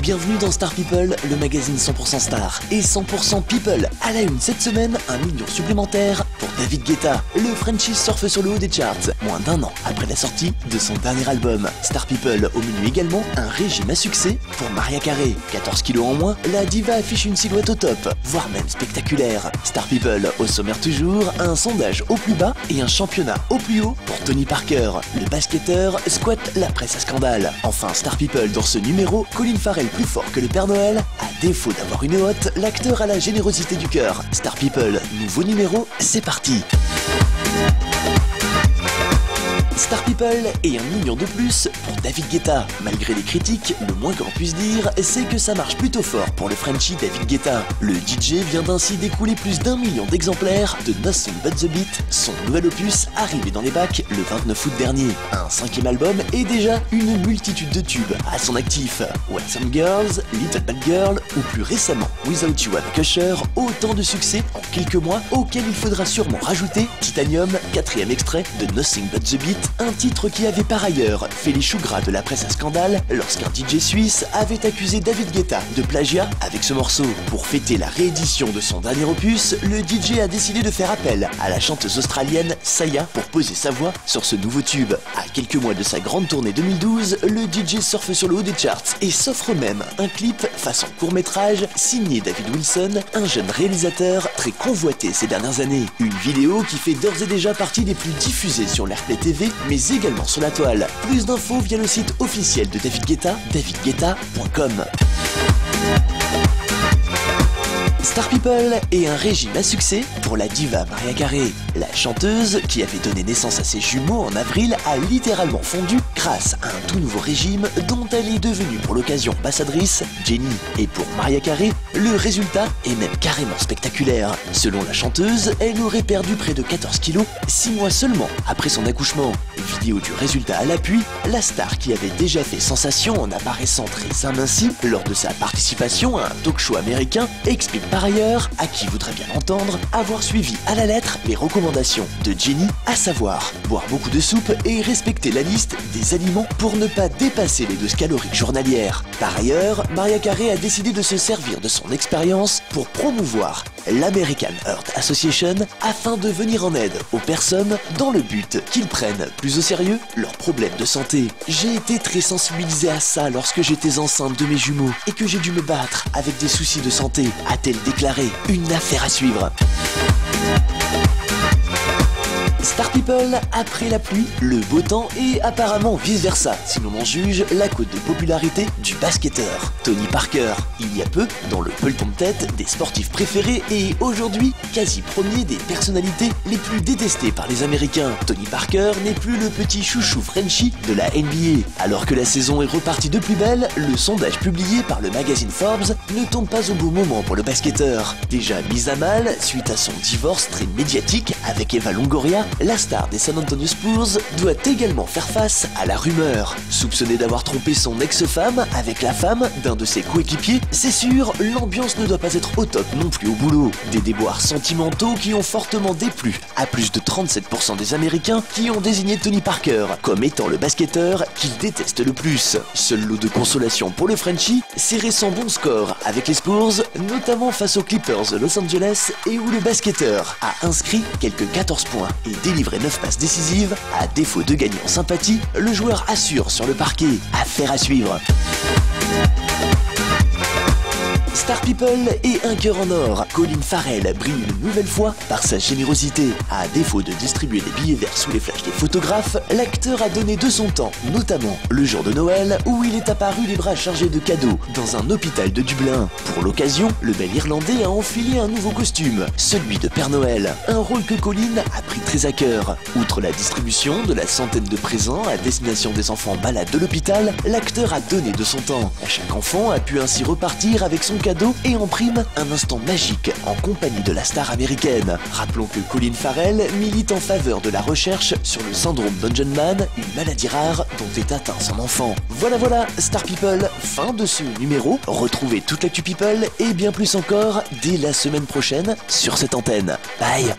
Bienvenue dans Star People, le magazine 100% Star et 100% People. À la une cette semaine, 1 million supplémentaire pour David Guetta. Le Frenchie surfe sur le haut des charts, moins d'1 an après la sortie de son dernier album. Star People, au menu également, un régime à succès pour Mariah Carey. 14 kilos en moins, la diva affiche une silhouette au top, voire même spectaculaire. Star People, au sommaire toujours, un sondage au plus bas et un championnat au plus haut pour Tony Parker. Le basketteur squatte la presse à scandale. Enfin, Star People, dans ce numéro, Colin Farrell plus fort que le Père Noël. À défaut d'avoir une hotte, l'acteur a la générosité du cœur. Star People, nouveau numéro, c'est parti. Star People et 1 million de plus pour David Guetta. Malgré les critiques, le moins qu'on puisse dire, c'est que ça marche plutôt fort pour le Frenchie David Guetta. Le DJ vient d'ainsi d'écouler plus d'1 million d'exemplaires de Nothing But The Beat, son nouvel opus arrivé dans les bacs le 29 août dernier. Un 5e album et déjà une multitude de tubes à son actif. Want Some Girls, Little Bad Girl ou plus récemment Without You avec Usher, autant de succès en quelques mois auxquels il faudra sûrement rajouter Titanium, 4e extrait de Nothing But The Beat, un titre qui avait par ailleurs fait les choux gras de la presse à scandale lorsqu'un DJ suisse avait accusé David Guetta de plagiat avec ce morceau. Pour fêter la réédition de son dernier opus, le DJ a décidé de faire appel à la chanteuse australienne Saya pour poser sa voix sur ce nouveau tube. À quelques mois de sa grande tournée 2012, le DJ surfe sur le haut des charts et s'offre même un clip façon court-métrage signé David Wilson, un jeune réalisateur très convoité ces dernières années. Une vidéo qui fait d'ores et déjà partie des plus diffusées sur l'Airplay TV, mais également sur la toile. Plus d'infos via le site officiel de David Guetta, davidguetta.com. Star People et un régime à succès pour la diva Mariah Carey. La chanteuse, qui avait donné naissance à ses jumeaux en avril, a littéralement fondu grâce à un tout nouveau régime dont elle est devenue pour l'occasion ambassadrice, Jennie. Et pour Mariah Carey, le résultat est même carrément spectaculaire. Selon la chanteuse, elle aurait perdu près de 14 kilos 6 mois seulement après son accouchement. Vidéo du résultat à l'appui, la star qui avait déjà fait sensation en apparaissant très amincie lors de sa participation à un talk-show américain explique par ailleurs, à qui voudrait bien entendre, avoir suivi à la lettre les recommandations de Jennie, à savoir boire beaucoup de soupe et respecter la liste des aliments pour ne pas dépasser les doses caloriques journalières. Par ailleurs, Mariah Carey a décidé de se servir de son expérience pour promouvoir l'American Heart Association afin de venir en aide aux personnes dans le but qu'ils prennent plus au sérieux leurs problèmes de santé. J'ai été très sensibilisée à ça lorsque j'étais enceinte de mes jumeaux et que j'ai dû me battre avec des soucis de santé, a-t-elle déclaré. Une affaire à suivre. Star People, après la pluie, le beau temps et apparemment vice-versa, si l'on en juge la cote de popularité du basketteur. Tony Parker, il y a peu, dans le peloton de tête des sportifs préférés et aujourd'hui, quasi premier des personnalités les plus détestées par les Américains. Tony Parker n'est plus le petit chouchou Frenchie de la NBA. Alors que la saison est repartie de plus belle, le sondage publié par le magazine Forbes ne tombe pas au bon moment pour le basketteur. Déjà mise à mal suite à son divorce très médiatique avec Eva Longoria, la star des San Antonio Spurs doit également faire face à la rumeur. Soupçonné d'avoir trompé son ex-femme avec la femme d'un de ses coéquipiers, c'est sûr, l'ambiance ne doit pas être au top non plus au boulot. Des déboires sentimentaux qui ont fortement déplu à plus de 37% des Américains qui ont désigné Tony Parker comme étant le basketteur qu'ils détestent le plus. Seul lot de consolation pour le Frenchie, ses récents bons scores avec les Spurs, notamment face aux Clippers de Los Angeles et où le basketteur a inscrit quelques 14 points et délivré 9 passes décisives. À défaut de gagner en sympathie, le joueur assure sur le parquet. Affaire à suivre. Star People et un cœur en or. Colin Farrell brille une nouvelle fois par sa générosité. À défaut de distribuer des billets verts sous les flashs des photographes, l'acteur a donné de son temps, notamment le jour de Noël où il est apparu les bras chargés de cadeaux dans un hôpital de Dublin. Pour l'occasion, le bel Irlandais a enfilé un nouveau costume, celui de Père Noël, un rôle que Colin a pris très à cœur. Outre la distribution de la centaine de présents à destination des enfants malades de l'hôpital, l'acteur a donné de son temps. Chaque enfant a pu ainsi repartir avec son cadeau et en prime un instant magique en compagnie de la star américaine. Rappelons que Colin Farrell milite en faveur de la recherche sur le syndrome d'Angelman, une maladie rare dont est atteint son enfant. Voilà, Star People, fin de ce numéro. Retrouvez toute l'actu People et bien plus encore dès la semaine prochaine sur cette antenne. Bye.